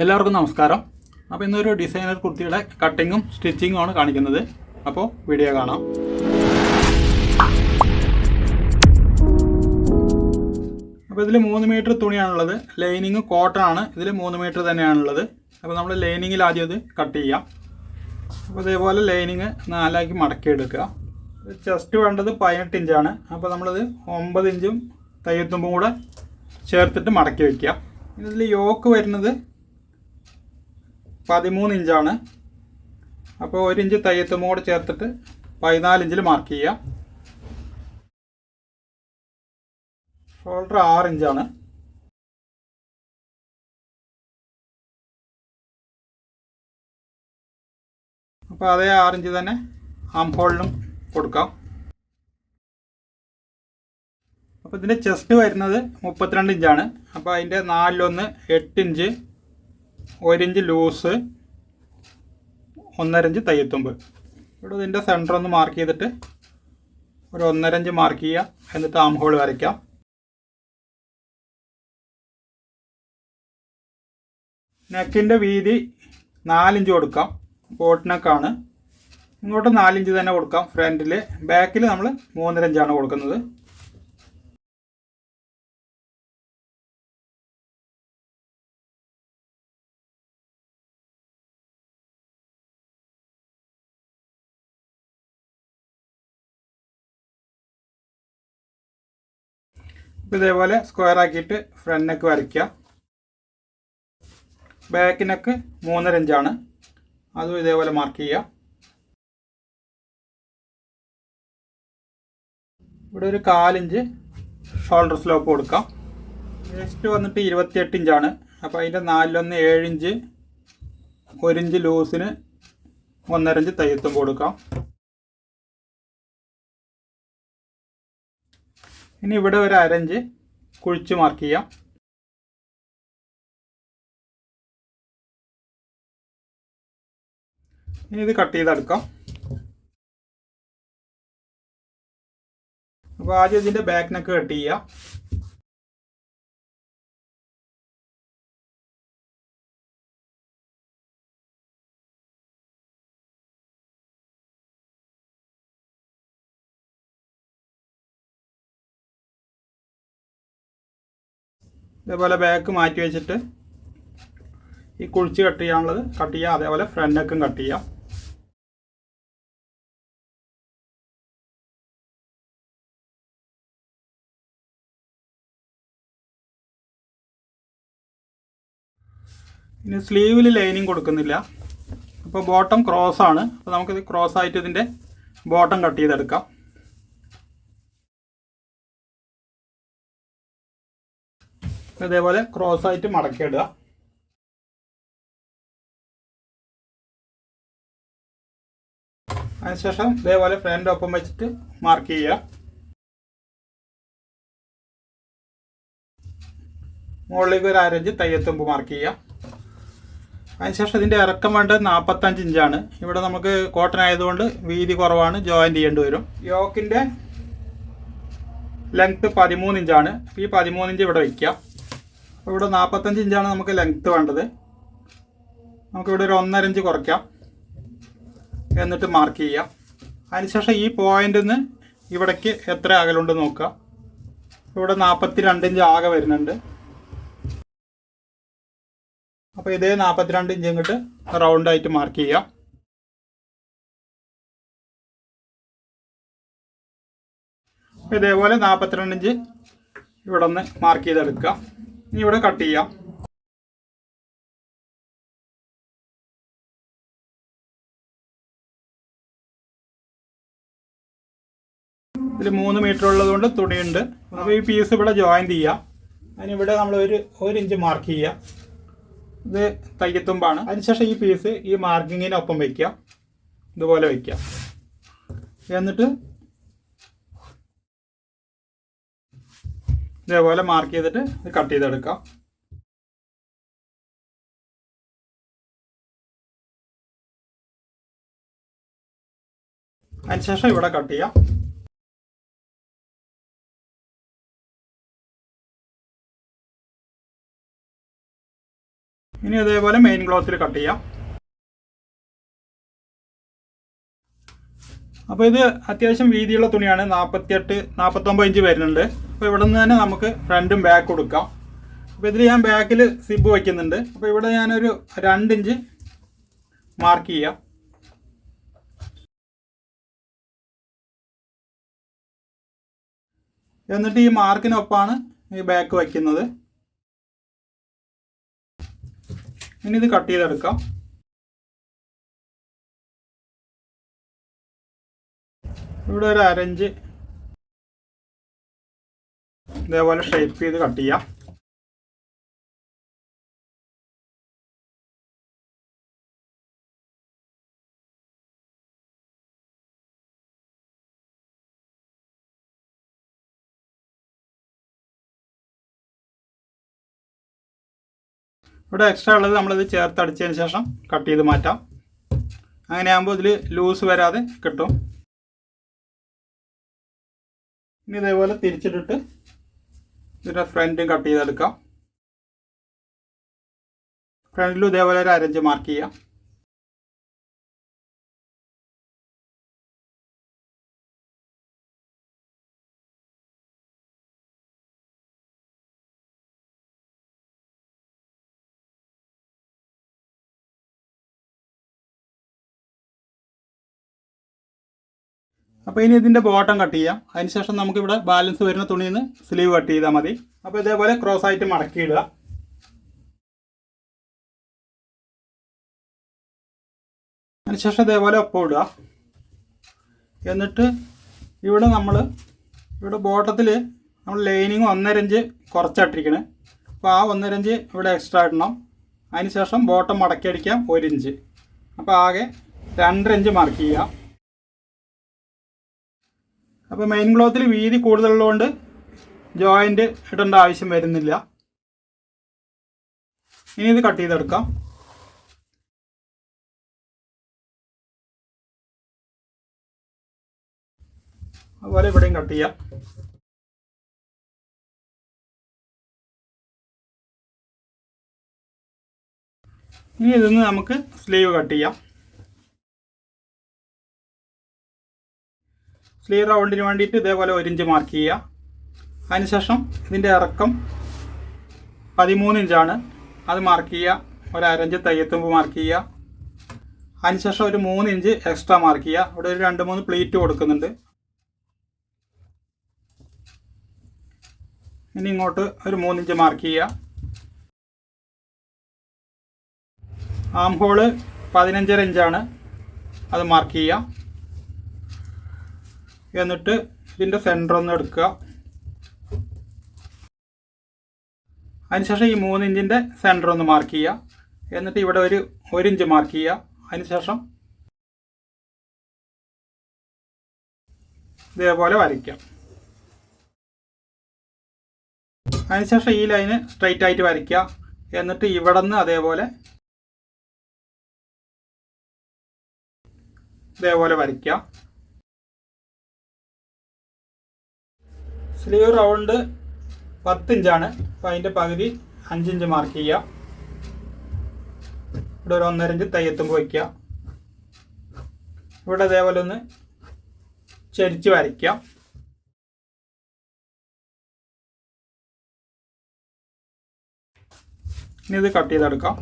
എല്ലാവർക്കും നമസ്കാരം. അപ്പോൾ ഇന്നൊരു ഡിസൈനർ കുർത്തിയുടെ കട്ടിങ്ങും സ്റ്റിച്ചിങ്ങും ആണ് കാണിക്കുന്നത്. അപ്പോൾ വീഡിയോ കാണാം. അപ്പോൾ ഇതിൽ 3 മീറ്റർ തുണിയാണുള്ളത്. ലൈനിങ് കോട്ടൺ ആണ്. ഇതിൽ 3 മീറ്റർ തന്നെയാണുള്ളത്. അപ്പോൾ നമ്മൾ ലൈനിങ്ങിൽ ആദ്യം ഇത് കട്ട് ചെയ്യാം. അപ്പോൾ ഇതേപോലെ ലൈനിങ് 4ആക്കി മടക്കി എടുക്കുക. ചെസ്റ്റ് വേണ്ടത് 18 ഇഞ്ചാണ്. അപ്പോൾ നമ്മളത് 9 ഇഞ്ചും തയ്യത്തുമ്പും കൂടെ ചേർത്തിട്ട് മടക്കി വയ്ക്കുക. ഇതിൽ യോക്ക് വരുന്നത് 13 ഇഞ്ചാണ്. അപ്പോൾ 1 ഇഞ്ച് തയ്യത്തുമ്പും കൂടെ ചേർത്തിട്ട് 14 ഇഞ്ചിൽ മാർക്ക് ചെയ്യുക. ഷോൾഡർ 6 ഇഞ്ചാണ്. അപ്പോൾ അതേ 6 ഇഞ്ച് തന്നെ ആം ഹോളിനും കൊടുക്കാം. അപ്പോൾ ഇതിൻ്റെ ചെസ്റ്റ് വരുന്നത് 32 ഇഞ്ചാണ്. അപ്പോൾ അതിൻ്റെ 4-1 8 ഇഞ്ച്, 1 ഇഞ്ച് ലൂസ്, 1.5 ഇഞ്ച് തയ്യത്തുമ്പ്. ഇവിടെ ഇതിൻ്റെ സെൻറ്റർ ഒന്ന് മാർക്ക് ചെയ്തിട്ട് ഒരു 1.5 ഇഞ്ച് മാർക്ക് ചെയ്യുക. എന്നിട്ട് ആം ഹോൾ വരയ്ക്കാം. നെക്കിൻ്റെ വീതി 4 ഇഞ്ച് കൊടുക്കാം. ബോട്ട് നെക്കാണ്. ഇങ്ങോട്ട് 4 ഇഞ്ച് തന്നെ കൊടുക്കാം. ഫ്രണ്ടിൽ, ബാക്കിൽ നമ്മൾ 3.5 ഇഞ്ചാണ് കൊടുക്കുന്നത്. ഇപ്പോൾ ഇതേപോലെ സ്ക്വയർ ആക്കിയിട്ട് ഫ്രണ്ട് നെക്ക് വരയ്ക്കുക. ബാക്ക് നെക്ക് 3.5 ഇഞ്ചാണ്. അതും ഇതേപോലെ മാർക്ക് ചെയ്യുക. ഇവിടെ ഒരു 4 ഇഞ്ച് ഷോൾഡർ സ്ലോപ്പ് കൊടുക്കാം. ചെസ്റ്റ് വന്നിട്ട് 28 ഇഞ്ചാണ്. അപ്പോൾ അതിൻ്റെ 4-1 7 ഇഞ്ച്, 1 ഇഞ്ച് ലൂസിന് 1.5 ഇഞ്ച് തയ്യത്തുമ്പ് കൊടുക്കാം. ഇനി ഇവിടെ ഒരു 1/2 ഇഞ്ച് കുഴിച്ച് മാർക്ക് ചെയ്യാം. ഇനി ഇത് കട്ട് ചെയ്തെടുക്കാം. അപ്പോൾ ആദ്യം ഇതിൻ്റെ ബാക്ക് നെക്ക് കട്ട് ചെയ്യാം. ഇതേപോലെ ബാക്ക് മാറ്റി വെച്ചിട്ട് ഈ കുഴിച്ച് കട്ട് ചെയ്യാനുള്ളത് കട്ട് ചെയ്യുക. അതേപോലെ ഫ്രണ്ട് നെക്കും കട്ട് ചെയ്യാം. ഇനി സ്ലീവിൽ ലൈനിങ് കൊടുക്കുന്നില്ല. അപ്പോൾ ബോട്ടം ക്രോസ് ആണ്. അപ്പോൾ നമുക്കിത് ക്രോസ് ആയിട്ട് ഇതിൻ്റെ ബോട്ടം കട്ട് ചെയ്തെടുക്കാം. ഇതേപോലെ ക്രോസ് ആയിട്ട് മടക്കിയിടുക. അതിനുശേഷം ഇതേപോലെ ഫ്രണ്ട് ഒപ്പം വെച്ചിട്ട് മാർക്ക് ചെയ്യുക. മുകളിലേക്ക് ഒരു 1/2 ഇഞ്ച് തയ്യത്തുമ്പ് മാർക്ക് ചെയ്യുക. അതിനുശേഷം ഇതിൻ്റെ ഇറക്കം വേണ്ടത് 45 ഇഞ്ചാണ്. ഇവിടെ നമുക്ക് കോട്ടൺ ആയതുകൊണ്ട് വീതി കുറവാണ്, ജോയിൻറ്റ് ചെയ്യേണ്ടി വരും. യോക്കിൻ്റെ ലെങ്ത്ത് 13 ഇഞ്ചാണ്. ഈ 13 ഇഞ്ച് ഇവിടെ വയ്ക്കുക. അപ്പോൾ ഇവിടെ 45 ഇഞ്ചാണ് നമുക്ക് ലെങ്ത്ത് വേണ്ടത്. നമുക്കിവിടെ ഒരു 1.5 ഇഞ്ച് കുറയ്ക്കാം. എന്നിട്ട് മാർക്ക് ചെയ്യാം. അതിനുശേഷം ഈ പോയിന്റിൽ നിന്ന് ഇവിടേക്ക് എത്ര അകലുണ്ട് നോക്കുക. ഇവിടെ 42 ഇഞ്ച് ആകെ വരുന്നുണ്ട്. അപ്പോൾ ഇതേ 42 ഇഞ്ച് ഇങ്ങോട്ട് റൗണ്ടായിട്ട് മാർക്ക് ചെയ്യാം. ഇതേപോലെ 42 ഇഞ്ച് ഇവിടെ ഒന്ന് മാർക്ക് ചെയ്തെടുക്കുക. ഇനി ഇവിടെ കട്ട് ചെയ്യാം. ഇതിൽ 3 മീറ്റർ ഉള്ളതുകൊണ്ട് തുണിയുണ്ട്. അപ്പോൾ ഈ പീസ് ഇവിടെ ജോയിൻ ചെയ്യാം. അതിനിവിടെ നമ്മൾ ഒരു ഇഞ്ച് മാർക്ക് ചെയ്യുക. ഇത് തയ്യത്തുമ്പാണ്. അതിനുശേഷം ഈ പീസ് ഈ മാർക്കിങ്ങിനൊപ്പം വയ്ക്കുക. ഇതുപോലെ വയ്ക്കുക. എന്നിട്ട് ഇതേപോലെ മാർക്ക് ചെയ്തിട്ട് ഇത് കട്ട് ചെയ്തെടുക്കാം. അതിനുശേഷം ഇവിടെ കട്ട് ചെയ്യാം. ഇനി അതേപോലെ മെയിൻ ക്ലോത്തിൽ കട്ട് ചെയ്യാം. അപ്പോൾ ഇത് അത്യാവശ്യം വീതിയുള്ള തുണിയാണ്. 49 ഇഞ്ച് വരുന്നുണ്ട്. അപ്പോൾ ഇവിടെ നിന്ന് തന്നെ നമുക്ക് ഫ്രണ്ടും ബാക്ക് കൊടുക്കാം. അപ്പോൾ ഇതിൽ ഞാൻ ബാക്കിൽ സിബ് വയ്ക്കുന്നുണ്ട്. അപ്പോൾ ഇവിടെ ഞാനൊരു 2 ഇഞ്ച് മാർക്ക് ചെയ്യാം. എന്നിട്ട് ഈ മാർക്കിനൊപ്പമാണ് ഈ ബാക്ക് വയ്ക്കുന്നത്. ഇനി ഇത് കട്ട് ചെയ്തെടുക്കാം. ഇവിടെ ഒരു 1/2 ഇഞ്ച് ഇതേപോലെ ഷേപ്പ് ചെയ്ത് കട്ട് ചെയ്യാം. ഇവിടെ എക്സ്ട്രാ ഉള്ളത് നമ്മളിത് ചേർത്തടിച്ചതിന് ശേഷം കട്ട് ചെയ്ത് മാറ്റാം. അങ്ങനെയാകുമ്പോൾ ഇതിൽ ലൂസ് വരാതെ കിട്ടും. ഇനി ഇതേപോലെ തിരിച്ചിട്ടിട്ട് ഇതിൻ്റെ ഫ്രണ്ടും കട്ട് ചെയ്തെടുക്കാം. ഫ്രണ്ടിലും ഇതേപോലെ ഒരു 1/2 ഇഞ്ച് മാർക്ക് ചെയ്യാം. അപ്പോൾ ഇനി ഇതിൻ്റെ ബോട്ടം കട്ട് ചെയ്യാം. അതിനുശേഷം നമുക്കിവിടെ ബാലൻസ് വരുന്ന തുണിയിൽ നിന്ന് സ്ലീവ് കട്ട് ചെയ്താൽ മതി. അപ്പോൾ ഇതേപോലെ ക്രോസ് ആയിട്ട് മടക്കിയിടുക. അതിനുശേഷം ഇതേപോലെ ഒപ്പം ഇടുക. എന്നിട്ട് ഇവിടെ ബോട്ടത്തിൽ നമ്മൾ ലൈനിങ് 1.5 ഇഞ്ച് കുറച്ചിട്ടിരിക്കണേ. അപ്പോൾ ആ 1.5 ഇഞ്ച് ഇവിടെ എക്സ്ട്രാ ഇടണം. അതിനുശേഷം ബോട്ടം മടക്കി അടിക്കാം 1 ഇഞ്ച്. അപ്പോൾ ആകെ 2.5 ഇഞ്ച് മാർക്ക് ചെയ്യുക. അപ്പോൾ മെയിൻ ക്ലോത്തിൽ വീതി കൂടുതലുള്ളതുകൊണ്ട് ജോയിൻ്റ് ഇടേണ്ട ആവശ്യം വരുന്നില്ല. ഇനി ഇത് കട്ട് ചെയ്തെടുക്കാം. അതുപോലെ ഇവിടെയും കട്ട് ചെയ്യാം. ഇനി ഇതിന്ന് നമുക്ക് സ്ലീവ് കട്ട് ചെയ്യാം. സ്ലീവ് റൗണ്ടിന് വേണ്ടിയിട്ട് ഇതേപോലെ 1 ഇഞ്ച് മാർക്ക് ചെയ്യുക. അതിനുശേഷം ഇതിൻ്റെ ഇറക്കം 13 ഇഞ്ചാണ്. അത് മാർക്ക് ചെയ്യുക. ഒരു 1/2 ഇഞ്ച് തയ്യത്തുമ്പ് മാർക്ക് ചെയ്യുക. അതിനുശേഷം ഒരു 3 ഇഞ്ച് എക്സ്ട്രാ മാർക്ക് ചെയ്യുക. ഇവിടെ ഒരു 2-3 പ്ലീറ്റ് കൊടുക്കുന്നുണ്ട്. ഇനി ഇങ്ങോട്ട് ഒരു 3 ഇഞ്ച് മാർക്ക് ചെയ്യുക. ആം ഹോള് 15.5 ഇഞ്ചാണ്. അത് മാർക്ക് ചെയ്യുക. എന്നിട്ട് ഇതിൻ്റെ സെൻറ്റർ ഒന്ന് എടുക്കുക. അതിനുശേഷം ഈ 3 ഇഞ്ചിൻ്റെ സെൻറ്റർ ഒന്ന് മാർക്ക് ചെയ്യുക. എന്നിട്ട് ഇവിടെ ഒരു 1 ഇഞ്ച് മാർക്ക് ചെയ്യുക. അതിനുശേഷം ഇതേപോലെ വരയ്ക്കാം. അതിനുശേഷം ഈ ലൈന് സ്ട്രൈറ്റ് ആയിട്ട് വരയ്ക്കുക. എന്നിട്ട് ഇവിടെ നിന്ന് അതേപോലെ ഇതേപോലെ വരയ്ക്കുക. സ്ലീവ് റൗണ്ട് 10 ഇഞ്ചാണ്. അപ്പോൾ അതിൻ്റെ പകുതി 5 ഇഞ്ച് മാർക്ക് ചെയ്യുക. ഇവിടെ ഒരു 1.5 ഇഞ്ച് തയ്യത്തുമ്പ് വയ്ക്കുക. ഇവിടെ അതേപോലെ ഒന്ന് ചരിച്ച് വരയ്ക്കുക. ഇനി ഇത് കട്ട് ചെയ്തെടുക്കാം.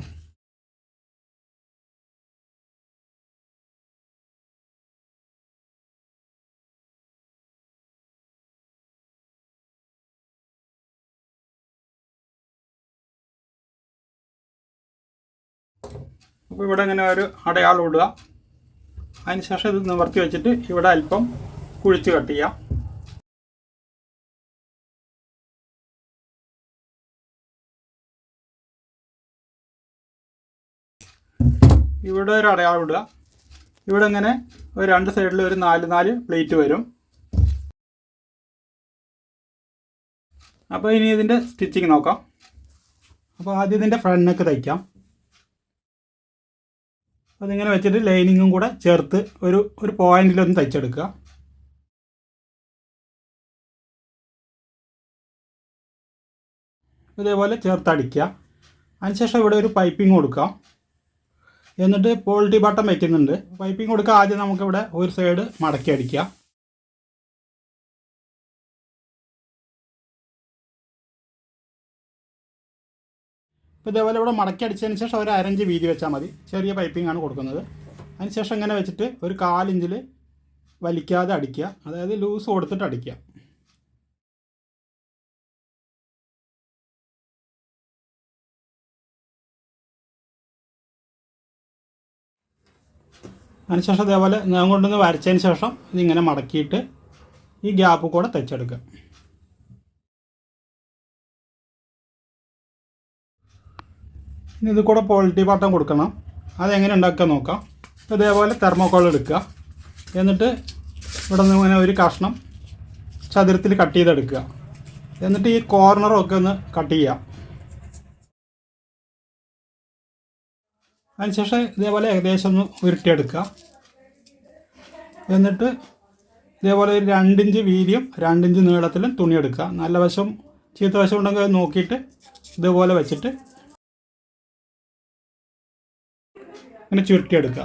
അപ്പോൾ ഇവിടെ ഇങ്ങനെ ഒരു അടയാളം ഇടുക. അതിനുശേഷം ഇത് നിവർത്തി വെച്ചിട്ട് ഇവിടെ അല്പം കുഴിച്ച് കട്ട് ചെയ്യാം. ഇവിടെ ഒരു അടയാളം ഇടുക. ഇവിടെ ഇങ്ങനെ ഒരു 2 സൈഡിൽ ഒരു 4 പ്ലേറ്റ് വരും. അപ്പോൾ ഇനി ഇതിൻ്റെ സ്റ്റിച്ചിങ് നോക്കാം. അപ്പോൾ ആദ്യം ഇതിൻ്റെ ഫ്രണ്ട് നെക്ക് തയ്ക്കാം. അതിങ്ങനെ വെച്ചിട്ട് ലൈനിങ്ങും കൂടെ ചേർത്ത് ഒരു പോയിന്റിലൊന്ന് തയ്ച്ചെടുക്കുക. ഇതേപോലെ ചേർത്തടിക്കുക. അതിനുശേഷം ഇവിടെ ഒരു പൈപ്പിംഗ് കൊടുക്കാം. എന്നിട്ട് പോൾട്ടി ബട്ടൺ വയ്ക്കുന്നുണ്ട്. പൈപ്പിംഗ് കൊടുക്കുക. ആദ്യം നമുക്കിവിടെ ഒരു സൈഡ് മടക്കി അടിക്കാം. ഇപ്പോൾ ഇതേപോലെ ഇവിടെ മടക്കി അടിച്ചതിന് ശേഷം ഒരു 1/2 ഇഞ്ച് വീതി വെച്ചാൽ മതി. ചെറിയ പൈപ്പിംഗ് ആണ് കൊടുക്കുന്നത്. അതിനുശേഷം ഇങ്ങനെ വെച്ചിട്ട് ഒരു 1/4 ഇഞ്ചിൽ വലിക്കാതെ അടിക്കുക, അതായത് ലൂസ് കൊടുത്തിട്ട് അടിക്കുക. അതിനുശേഷം അതേപോലെ നേം കൊണ്ടൊന്ന് വരച്ചതിന് ശേഷം ഇതിങ്ങനെ മടക്കിയിട്ട് ഈ ഗ്യാപ്പ് കൂടെ തയ്ച്ചെടുക്കുക. ഇനി ഇത് കൂടെ പോൾട്ടി ബട്ടൺ കൊടുക്കണം. അതെങ്ങനെ ഉണ്ടാക്കുക നോക്കാം. അപ്പോൾ ഇതേപോലെ തെർമോക്കോൾ എടുക്കുക. എന്നിട്ട് ഇവിടെ നിന്ന് ഇങ്ങനെ ഒരു കഷ്ണം ചതുരത്തിൽ കട്ട് ചെയ്തെടുക്കുക. എന്നിട്ട് ഈ കോർണറൊക്കെ ഒന്ന് കട്ട് ചെയ്യുക. അതിനുശേഷം ഇതേപോലെ ഏകദേശം ഒന്ന് ഉരുട്ടിയെടുക്കുക. എന്നിട്ട് ഇതേപോലെ ഒരു 2 ഇഞ്ച് വീതിയും 2 ഇഞ്ച് നീളത്തിലും തുണി എടുക്കുക. നല്ല വശം ചീത്ത വശം ഉണ്ടെങ്കിൽ അത് നോക്കിയിട്ട് ഇതുപോലെ വെച്ചിട്ട് ഇങ്ങനെ ചുരുട്ടിയെടുക്കുക.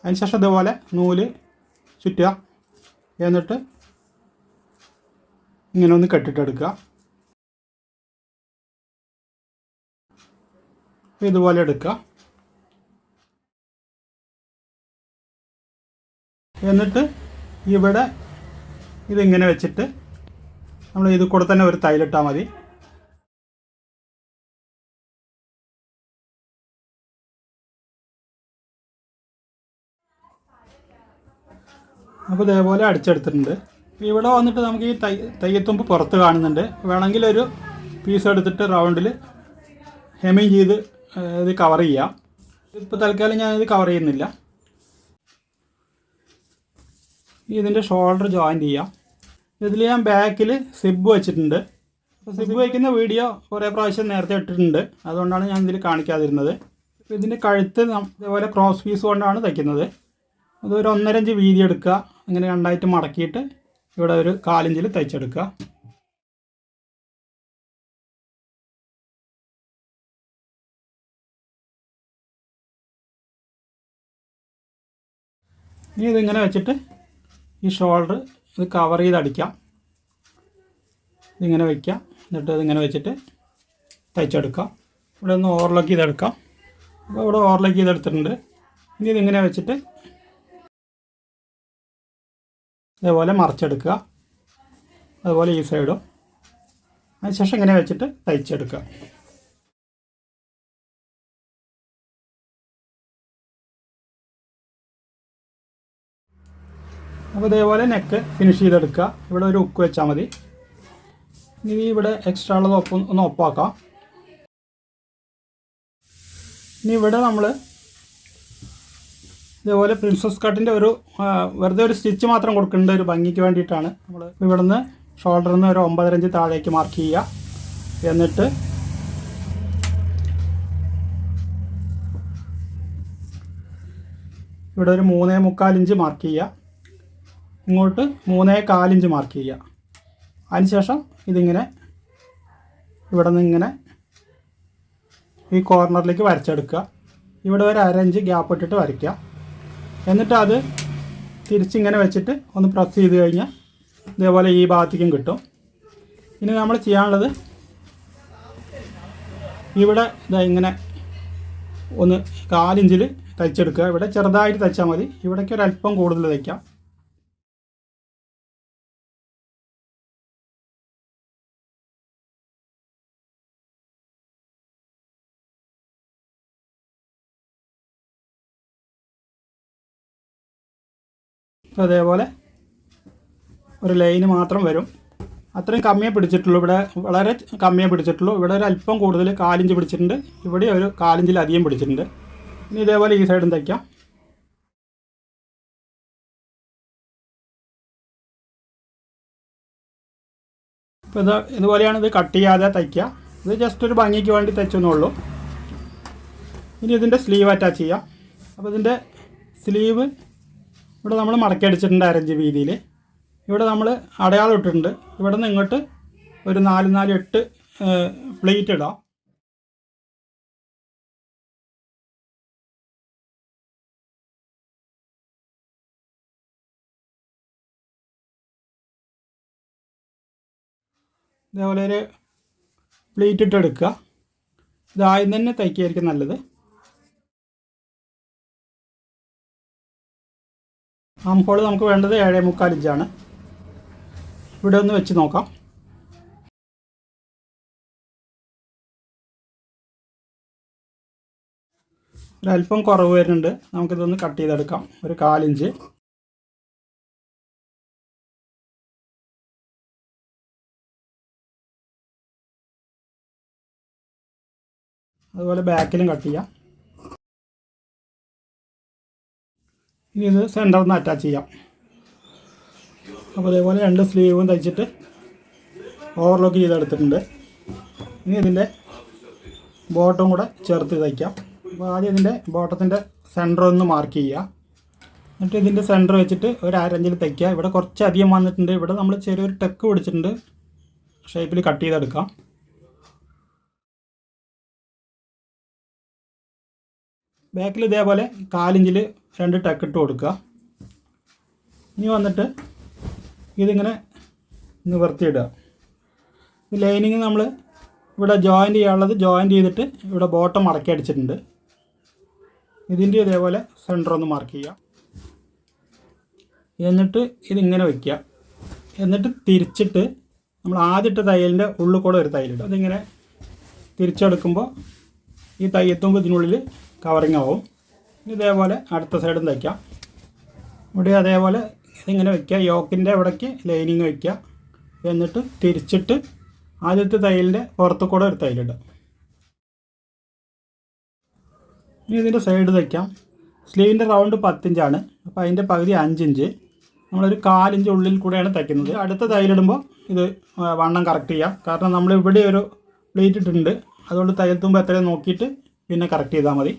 അതിനുശേഷം ഇതുപോലെ നൂല് ചുറ്റുക. എന്നിട്ട് ഇങ്ങനെ ഒന്ന് കെട്ടിട്ടെടുക്കുക. ഇതുപോലെ എടുക്കുക. എന്നിട്ട് ഇവിടെ ഇതിങ്ങനെ വെച്ചിട്ട് നമ്മൾ ഇത് കൂടെ തന്നെ ഒരു തൈലിട്ടാൽ മതി. അപ്പോൾ ഇതേപോലെ അടിച്ചെടുത്തിട്ടുണ്ട്. ഇവിടെ വന്നിട്ട് നമുക്ക് ഈ തയ്യത്തുമ്പ് പുറത്ത് കാണുന്നുണ്ട്. വേണമെങ്കിൽ ഒരു പീസ് എടുത്തിട്ട് റൗണ്ടിൽ ഹെമ്മിങ് ചെയ്ത് ഇത് കവർ ചെയ്യാം. ഇപ്പോൾ തൽക്കാലം ഞാനിത് കവർ ചെയ്യുന്നില്ല. ഇതിൻ്റെ ഷോൾഡർ ജോയിൻ്റ് ചെയ്യാം. ഇതിൽ ഞാൻ ബാക്കിൽ സിബ് വെച്ചിട്ടുണ്ട്. അപ്പോൾ സിബ് വയ്ക്കുന്ന വീഡിയോ കുറേ പ്രാവശ്യം നേരത്തെ ഇട്ടിട്ടുണ്ട്. അതുകൊണ്ടാണ് ഞാൻ ഇതിൽ കാണിക്കാതിരുന്നത്. ഇതിൻ്റെ കഴുത്ത് ഇതേപോലെ ക്രോസ് പീസ് കൊണ്ടാണ് തയ്ക്കുന്നത്. അതൊരു 1.5 ഇഞ്ച് വീതി എടുക്കുക. ഇങ്ങനെ രണ്ടായിട്ട് മടക്കിയിട്ട് ഇവിടെ ഒരു 1/4 ഇഞ്ചിൽ തയ്ച്ചെടുക്കുക. ഇനി ഇതിങ്ങനെ വെച്ചിട്ട് ഈ ഷോൾഡർ ഇത് കവർ ചെയ്ത് അടിക്കാം. ഇതിങ്ങനെ വയ്ക്കാം. എന്നിട്ട് ഇതിങ്ങനെ വെച്ചിട്ട് തയ്ച്ചെടുക്കാം. ഇവിടെ ഒന്ന് ഓവർലോക്ക് ചെയ്തെടുക്കാം. അപ്പോൾ ഇവിടെ ഓവർലോക്ക് ചെയ്തെടുത്തിട്ടുണ്ട്. ഇനി ഇതിങ്ങനെ വെച്ചിട്ട് ഇതേപോലെ മറിച്ചെടുക്കുക. അതുപോലെ ഈ സൈഡും. അതിനുശേഷം ഇങ്ങനെ വെച്ചിട്ട് തയ്ച്ചെടുക്കുക. അപ്പോൾ ഇതേപോലെ നെക്ക് ഫിനിഷ് ചെയ്തെടുക്കുക. ഇവിടെ ഒരു ഹുക്ക് വെച്ചാൽ മതി. ഇനി ഇവിടെ എക്സ്ട്രാ ഉള്ളത് ഒന്ന് ഒപ്പാക്കാം. ഇനി ഇവിടെ നമ്മൾ ഇതേപോലെ പ്രിൻസസ് കട്ടിൻ്റെ ഒരു വെറുതെ ഒരു സ്റ്റിച്ച് മാത്രം കൊടുക്കേണ്ട ഒരു ഭംഗിക്ക് വേണ്ടിയിട്ടാണ് നമ്മൾ ഇവിടെ നിന്ന് ഷോൾഡറിൽ നിന്ന് ഒരു 9.5 ഇഞ്ച് താഴേക്ക് മാർക്ക് ചെയ്യുക. എന്നിട്ട് ഇവിടെ ഒരു 3.25 ഇഞ്ച് മാർക്ക് ചെയ്യുക. ഇങ്ങോട്ട് 3.25 ഇഞ്ച് മാർക്ക് ചെയ്യുക. അതിനുശേഷം ഇതിങ്ങനെ ഇവിടെ നിന്ന് ഇങ്ങനെ ഈ കോർണറിലേക്ക് വരച്ചെടുക്കുക. ഇവിടെ ഒരു 1/2 ഇഞ്ച് ഗ്യാപ്പ് ഇട്ടിട്ട് വരയ്ക്കുക. എന്നിട്ട് അത് തിരിച്ചിങ്ങനെ വെച്ചിട്ട് ഒന്ന് പ്രസ് ചെയ്ത് കഴിഞ്ഞാൽ ഇതേപോലെ ഈ ഭാഗത്തേക്കും കിട്ടും. ഇനി നമ്മൾ ചെയ്യാനുള്ളത് ഇവിടെ ഇങ്ങനെ ഒന്ന് 1/4 ഇഞ്ചിൽ തയ്ച്ചെടുക്കുക. ഇവിടെ ചെറുതായിട്ട് തയ്ച്ചാൽ മതി. ഇവിടേക്ക് ഒരല്പം കൂടുതൽ തയ്ക്കാം. അതേപോലെ ഒരു ലൈന് മാത്രം വരും. അത്രയും കമ്മിയേ പിടിച്ചിട്ടുള്ളൂ. ഇവിടെ വളരെ കമ്മിയേ പിടിച്ചിട്ടുള്ളൂ. ഇവിടെ ഒരു അല്പം കൂടുതൽ 1/4 ഇഞ്ച് പിടിച്ചിട്ടുണ്ട്. ഇവിടെ ഒരു 1/4 ഇഞ്ചിലധികം പിടിച്ചിട്ടുണ്ട്. ഇനി ഇതേപോലെ ഈ സൈഡും തയ്ക്കാം. ഇപ്പോൾ ഇതുപോലെയാണ് ഇത് കട്ട് ചെയ്യാതെ തയ്ക്കുക. ഇത് ജസ്റ്റ് ഒരു ഭംഗിക്ക് വേണ്ടി തയ്ച്ചെന്നുള്ളൂ. ഇനി ഇതിൻ്റെ സ്ലീവ് അറ്റാച്ച് ചെയ്യാം. അപ്പോൾ ഇതിൻ്റെ സ്ലീവ് ഇവിടെ നമ്മൾ മടക്കി അടിച്ചിട്ടുണ്ട് 1/2 ഇഞ്ച് വീതിയിൽ. ഇവിടെ നമ്മൾ അടയാളം ഇട്ടിട്ടുണ്ട്. ഇവിടെ നിന്ന് ഇങ്ങോട്ട് ഒരു 4 4 8 പ്ലേറ്റ് ഇടാം. ഇതേപോലെ ഒരു പ്ലേറ്റ് ഇട്ട് എടുക്കുക. ഇതാദ്യം തന്നെ തയ്ക്കുകയായിരിക്കും നല്ലത്. ആം ഹോൾ നമുക്ക് വേണ്ടത് 7.25 ഇഞ്ചാണ്. ഇവിടെ ഒന്ന് വെച്ച് നോക്കാം. ഒരല്പം കുറവ് വരുന്നുണ്ട്. നമുക്കിതൊന്ന് കട്ട് ചെയ്തെടുക്കാം. ഒരു 1/4 ഇഞ്ച്. അതുപോലെ ബാക്കിലും കട്ട് ചെയ്യാം. ഇനി ഇത് സെൻറ്ററിൽ നിന്ന് അറ്റാച്ച് ചെയ്യാം. അപ്പോൾ അതേപോലെ 2 സ്ലീവും തയ്ച്ചിട്ട് ഓവർലോക്ക് ചെയ്തെടുത്തിട്ടുണ്ട്. ഇനി ഇതിൻ്റെ ബോട്ടം കൂടെ ചേർത്ത് തയ്ക്കാം. അപ്പോൾ ആദ്യം ഇതിൻ്റെ ബോട്ടത്തിൻ്റെ സെൻറ്റർ ഒന്ന് മാർക്ക് ചെയ്യുക. എന്നിട്ട് ഇതിൻ്റെ സെൻറ്റർ വെച്ചിട്ട് ഒരു 1/2 ഇഞ്ചിൽ തയ്ക്കുക. ഇവിടെ കുറച്ച് അധികം വന്നിട്ടുണ്ട്. ഇവിടെ നമ്മൾ ചെറിയൊരു ടെക്ക് പിടിച്ചിട്ടുണ്ട്. ഷേപ്പിൽ കട്ട് ചെയ്തെടുക്കാം. ബാക്കിൽ ഇതേപോലെ 1/4 ഇഞ്ചിൽ 2 ടെക്ക് ഇട്ട് കൊടുക്കുക. ഇനി വന്നിട്ട് ഇതിങ്ങനെ നിവർത്തിയിടുക. ഈ ലൈനിങ് നമ്മൾ ഇവിടെ ജോയിൻ്റ് ചെയ്യാനുള്ളത് ജോയിൻ്റ് ചെയ്തിട്ട് ഇവിടെ ബോട്ടം മടക്കി അടിച്ചിട്ടുണ്ട്. ഇതിൻ്റെ ഇതേപോലെ സെൻറ്റർ ഒന്ന് മാർക്ക് ചെയ്യുക. എന്നിട്ട് ഇതിങ്ങനെ വയ്ക്കുക. എന്നിട്ട് തിരിച്ചിട്ട് നമ്മൾ ആദ്യത്തെ തയ്യലിൻ്റെ ഉള്ളിൽ കൂടെ ഒരു തയ്യലിടും. അതിങ്ങനെ തിരിച്ചെടുക്കുമ്പോൾ ഈ തയ്യത്തുമ്പോൾ ഇതിനുള്ളിൽ കവറിങ് ആവും. ഇതേപോലെ അടുത്ത സൈഡും തയ്ക്കാം. ഇവിടെ അതേപോലെ ഇതിങ്ങനെ വയ്ക്കുക. യോക്കിൻ്റെ ഇവിടേക്ക് ലൈനിങ് വയ്ക്കുക. എന്നിട്ട് തിരിച്ചിട്ട് ആദ്യത്തെ തയ്യലിൻ്റെ പുറത്തു കൂടെ ഒരു തയ്യലിടുക. ഇനി ഇതിൻ്റെ സൈഡ് തയ്ക്കാം. സ്ലീവിൻ്റെ റൗണ്ട് 10 ഇഞ്ചാണ്. അപ്പോൾ അതിൻ്റെ പകുതി 5 ഇഞ്ച്. നമ്മളൊരു 1/4 ഇഞ്ച് ഉള്ളിൽ കൂടെയാണ് തയ്ക്കുന്നത്. അടുത്ത തയ്യലിടുമ്പോൾ ഇത് വണ്ണം കറക്റ്റ് ചെയ്യാം. കാരണം നമ്മൾ ഇവിടെ ഒരു പ്ലേറ്റ് ഇട്ടിട്ടുണ്ട്. അതുകൊണ്ട് തയ്യൽ തുമ്പ് എത്രയും നോക്കിയിട്ട് പിന്നെ കറക്റ്റ് ചെയ്താൽ മതി.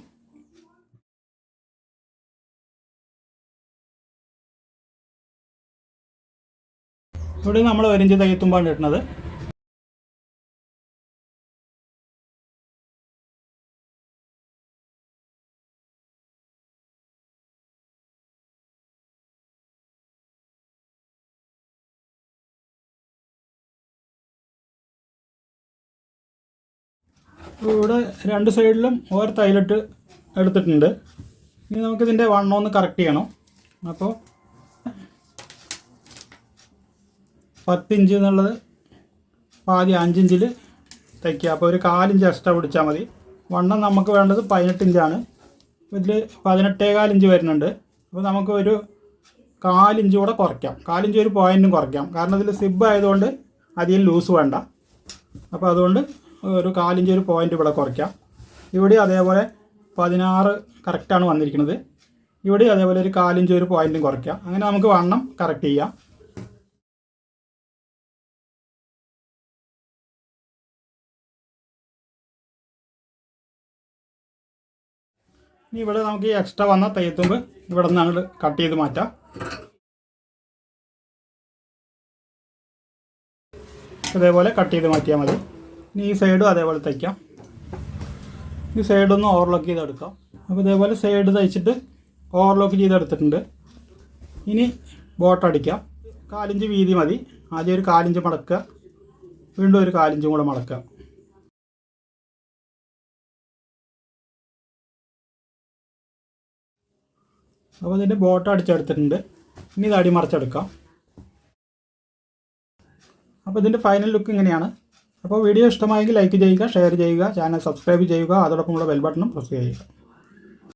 ഇവിടെ നമ്മൾ 1 ഇഞ്ച് തയ്യൽ തുമ്പാണ് ഇടുന്നത്. ഇവിടെ 2 സൈഡിലും ഓരോ തയ്യലിട്ട് എടുത്തിട്ടുണ്ട്. ഇനി നമുക്കിതിൻ്റെ വണ്ണം ഒന്ന് കറക്റ്റ് ചെയ്യണം. അപ്പോൾ 10 ഇഞ്ച് എന്നുള്ളത് പാതി 5 ഇഞ്ചിൽ തയ്ക്കുക. അപ്പോൾ ഒരു 1/4 ഇഞ്ച് എക്സ്ട്രാ പിടിച്ചാൽ മതി. വണ്ണം നമുക്ക് വേണ്ടത് 18 ഇഞ്ചാണ്. ഇതിൽ 18.25 ഇഞ്ച് വരുന്നുണ്ട്. അപ്പോൾ നമുക്ക് ഒരു 1/4 ഇഞ്ച് കൂടെ കുറയ്ക്കാം. 1/4 ഇഞ്ച് ഒരു പോയിൻറ്റും കുറയ്ക്കാം. കാരണം ഇതിൽ സിബ് ആയതുകൊണ്ട് അധികം ലൂസ് വേണ്ട. അപ്പോൾ അതുകൊണ്ട് ഒരു 1/4 ഇഞ്ച് ഒരു പോയിൻ്റ് ഇവിടെ കുറയ്ക്കാം. ഇവിടെ അതേപോലെ 16 കറക്റ്റാണ് വന്നിരിക്കുന്നത്. ഇവിടെ അതേപോലെ ഒരു 1/4 ഇഞ്ച് ഒരു പോയിൻറ്റും കുറയ്ക്കാം. അങ്ങനെ നമുക്ക് വണ്ണം കറക്റ്റ് ചെയ്യാം. ഇനി ഇവിടെ നമുക്ക് ഈ എക്സ്ട്രാ വന്ന തയ്യത്തുമ്പ് ഇവിടെ നിന്ന് അങ്ങോട്ട് കട്ട് ചെയ്ത് മാറ്റാം. ഇതേപോലെ കട്ട് ചെയ്ത് മാറ്റിയാൽ മതി. ഇനി ഈ സൈഡും അതേപോലെ തയ്ക്കാം. ഈ സൈഡൊന്ന് ഓവർലോക്ക് ചെയ്തെടുക്കാം. അപ്പോൾ ഇതേപോലെ സൈഡ് തയ്ച്ചിട്ട് ഓവർലോക്ക് ചെയ്തെടുത്തിട്ടുണ്ട്. ഇനി ബോട്ട് അടിക്കാം. 1/4 ഇഞ്ച് വീതി മതി. ആദ്യം ഒരു 1/4 ഇഞ്ച് മടക്കുക. വീണ്ടും ഒരു 1/4 ഇഞ്ചും കൂടെ മടക്കുക. അപ്പോൾ ഇതിൻ്റെ ബോട്ട് അടിച്ചെടുത്തിട്ടുണ്ട്. ഇനി ഇത് അടിമറിച്ചെടുക്കാം. അപ്പോൾ ഇതിൻ്റെ ഫൈനൽ ലുക്ക് ഇങ്ങനെയാണ്. അപ്പോൾ വീഡിയോ ഇഷ്ടമായെങ്കിൽ ലൈക്ക് ചെയ്യുക, ഷെയർ ചെയ്യുക, ചാനൽ സബ്സ്ക്രൈബ് ചെയ്യുക, അതോടൊപ്പമുള്ള ബെൽ ബട്ടണും പ്രസ് ചെയ്യുക.